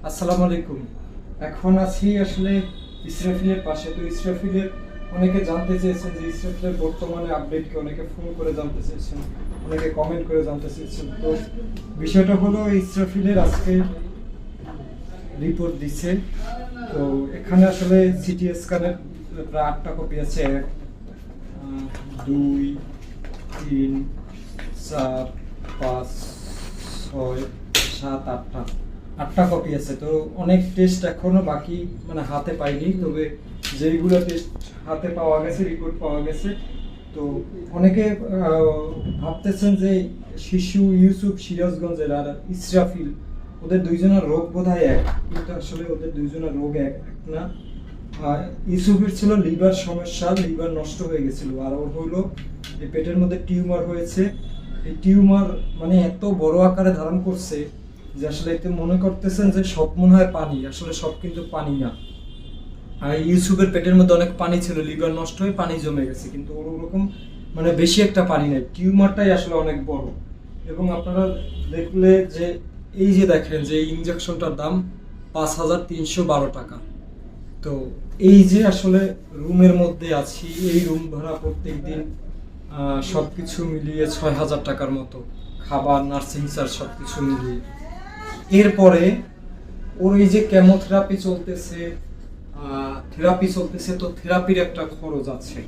আসসালামু আলাইকুম। এখন আছি আসলে ইসরাফিলের পাশে। তো ইসরাফিলের অনেকে জানতে চেয়েছেন যে ইসরাফিলের বর্তমানে আপডেট কি, অনেকে ফোন করে জানতে চেয়েছেন, অনেকে কমেন্ট করে জানতে চেয়েছেন। তো বিষয়টা হলো ইসরাফিলের আজকে রিপোর্ট দিচ্ছে। তো এখানে আসলে সিটি স্ক্যানের প্রায় 8টা কপি আছে। 1 2 3 4 5 6 7 8টা কপি আছে। তো অনেক টেস্ট এখনো বাকি, মানে হাতে পাইনি। তবে যেইগুলো টেস্ট হাতে পাওয়া গেছে, রিপোর্ট পাওয়া গেছে। তো অনেকে ভাবতেছেন যে শিশু ইউসুফ সিরাজগঞ্জের আর ইসরাফিল, ওদের দুইজনের রোগ বোধহয় এক, কিন্তু আসলে ওদের দুইজনের রোগ এক না। ইউসুফের ছিল লিভার সমস্যা, লিভার নষ্ট হয়ে গেছিল। আর ওর হলো এই পেটের মধ্যে টিউমার হয়েছে। এই টিউমার মানে এত বড় আকারে ধারণ করছে যে আসলে এতে মনে করতেছেন যে সব মনে হয় পানি, আসলে সব কিন্তু পানি না। আর ইউসুফের পেটের মধ্যে অনেক পানি ছিল, লিভার নষ্ট হয়ে পানি জমে গেছে, কিন্তু ওর ওরকম মানে বেশি একটা পানি নাই, টিউমারটাই আসলে অনেক বড়। এবং আপনারা দেখলে যে এই যে দেখেন যে এই ইনজেকশনটার দাম 5,312 টাকা। তো এই যে আসলে রুমের মধ্যে আছি, এই রুম ভাড়া প্রত্যেক দিন সবকিছু মিলিয়ে 6,000 টাকার মতো, খাবার, নার্সিং চার্জ সবকিছু মিলিয়ে। এরপরে ওর এই যে কেমোথেরাপি চলতেছে, তো থেরাপির একটা খরচ আছে।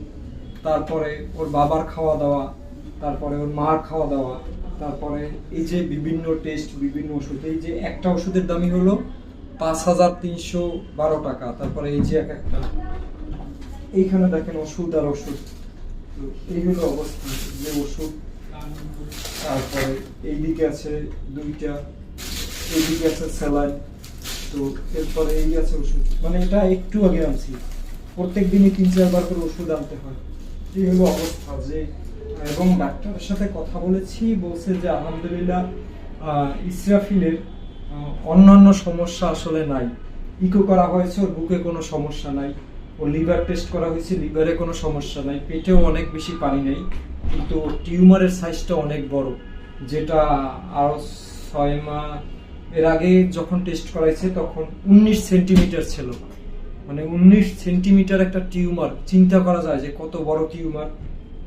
তারপরে ওর বাবার খাওয়া দাওয়া, তারপরে ওর মার খাওয়া দাওয়া, তারপরে এই যে বিভিন্ন টেস্ট, বিভিন্ন ওষুধ। এই যে একটা ওষুধের দামই হলো 5,312 টাকা। তারপরে এই যে একটা এইখানে দেখেন ওষুধ আর ওষুধ। তো এই হলো অবস্থা যে ওষুধ। তারপরে এইদিকে আছে 2টা, এইদিকে আছে স্যালাইন। তো এরপরে এই আছে ওষুধ, মানে এটা একটু আগে আনছি। প্রত্যেক দিনই 3-4 বার করে ওষুধ আনতে হয়। এই হলো অবস্থা যে। এবং ডাক্তারের সাথে কথা বলেছি, বলছে যে আলহামদুলিল্লাহ ইসরাফিলের অন্যান্য সমস্যা আসলে নাই। ইকো করা হয়েছে, ওর বুকে কোনো সমস্যা নাই। ওর লিভার টেস্ট করা হয়েছে, লিভারে কোনো সমস্যা নাই। পেটেও অনেক বেশি পানি নেই, কিন্তু টিউমারের সাইজটা অনেক বড়, যেটা আরো 6 মাস এর আগে যখন টেস্ট করাইছে তখন 19 সেন্টিমিটার ছিল। মানে 19 সেন্টিমিটার একটা টিউমার, চিন্তা করা যায় যে কত বড় টিউমার।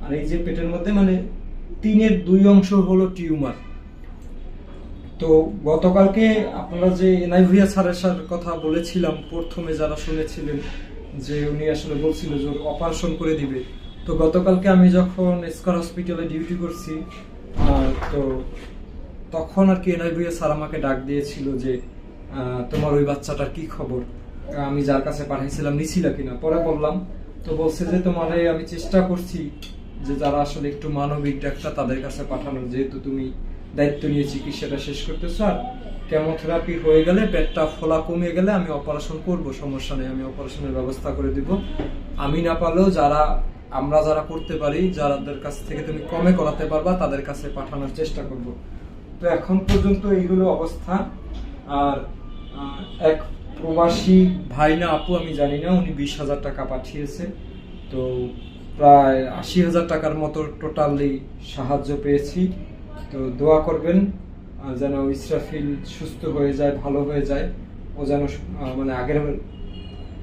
আর এই যে পেটের মধ্যে মানে 3-এর 2 অংশ হলো টিউমার। তো গতকালকে আপনারা যে এনআইভিয়া স্যারের সাথে কথা বলেছিলাম, প্রথমে যারা শুনেছিলেন যে উনি আসলে বলছিল যে অপারেশন করে দিবে। তো গতকালকে আমি যখন স্কয়ার হসপিটালে ডিউটি করছি, তো তখন আর কি এনআইভিয়া স্যার আমাকে ডাক দিয়েছিল যে তোমার ওই বাচ্চাটার কি খবর, আমি যার কাছে পাঠাইছিলাম নিছিল কিনা। পরে বললাম, তো বলছে যে তোমারে আমি চেষ্টা করছি যে যারা আসলে একটু মানবিক ডাক্তার তাদের কাছে পাঠানোর, যেহেতু তুমি দায়িত্ব নিয়ে চিকিৎসাটা শেষ করতেছো। আর কেমোথেরাপি হয়ে গেলে, পেটটা ফোলা কমে গেলে আমি অপারেশন করব, সমস্যা নেই, আমি অপারেশনের ব্যবস্থা করে দিব। আমি না পারলেও আমরা যারা করতে পারি, যাদের কাছ থেকে তুমি কমে করাতে পারবা তাদের কাছে পাঠানোর চেষ্টা করব। তো এখন পর্যন্ত এইগুলো অবস্থা। আর এক প্রবাসী ভাই না আপু আমি জানি না, উনি 20,000 টাকা পাঠিয়েছে। তো প্রায় 80,000 টাকার মতো টোটালি সাহায্য পেয়েছি। তো দোয়া করবেন যেন ইসরাফিল সুস্থ হয়ে যায়, ভালো হয়ে যায়। ও যেন মানে আগের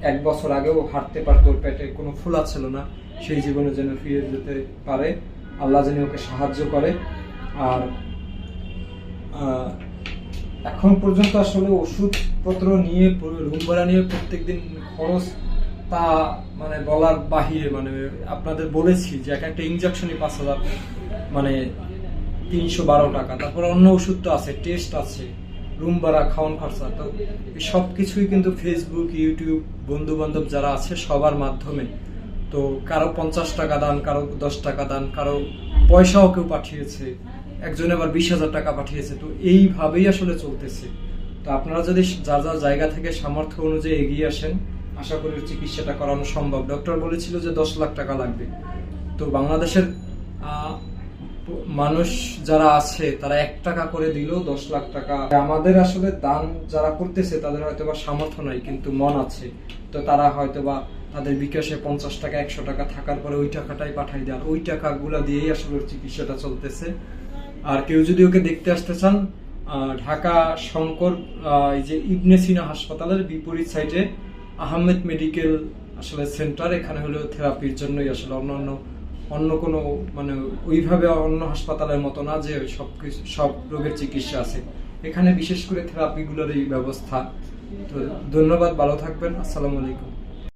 1 বছর আগেও হাঁটতে পারতো, ওর পেটে কোনো ফোলা ছিল না, সেই জীবনে যেন ফিরে যেতে পারে। আল্লাহ যেন ওকে সাহায্য করে। আর এখন পর্যন্ত আসলে ওষুধপত্র নিয়ে, রুম ভাড়া নিয়ে প্রত্যেকদিন খরচ তা মানে বলার বাহিরে। মানে আপনাদের বলেছি যে একটা ইনজেকশনই 5,000, মানে 312 টাকা। তারপর অন্য ওষুধ তো আছে, টেস্ট আছে, রুম ভাড়া, খাওয়ান খরচা। তো এই সব কিছুই কিন্তু ফেসবুক, ইউটিউব, বন্ধু বান্ধব যারা আছে সবার মাধ্যমে। তো কারো 50 টাকা দান, কারো 10 টাকা দান, কারো পয়সাও কেউ পাঠিয়েছে, একজন আবার 20,000 টাকা পাঠিয়েছে। তো এইভাবেই আসলে চলতেছে। তো আপনারা যদি যার যার জায়গা থেকে সামর্থ্য অনুযায়ী এগিয়ে আসেন, আশা করি চিকিৎসাটা করানো সম্ভব। ডক্টর বলেছিল যে 10 লাখ টাকা লাগবে। তো বাংলাদেশের মানুষ যারা আছে তারা 1 টাকা করে দিলেও 10 লাখ টাকা। আমাদের আসলে দান যারা করতেছে তাদের হয়তোবা সামর্থ্য নাই, কিন্তু মন আছে। তো তারা হয়তোবা তাদের বিকাশে 50 টাকা, 100 টাকা থাকার পরে ওই টাকাটাই পাঠাই দেয়। ওই টাকাগুলা দিয়েই আসলে চিকিৎসাটা চলতেছে। আর কেউ যদি ওকে দেখতে আসতে চান, ঢাকা শঙ্কর এই যে ইবনে সিনা হাসপাতালের বিপরীত সাইডে আহমেদ মেডিকেল আসলে সেন্টার। এখানে হলো থেরাপির জন্যই আসলে অন্য কোনো মানে ওইভাবে অন্য হাসপাতালের মতো না যে সব রোগের চিকিৎসা আছে, এখানে বিশেষ করে থেরাপিগুলোর এই ব্যবস্থা। তো ধন্যবাদ, ভালো থাকবেন, আসসালামু আলাইকুম।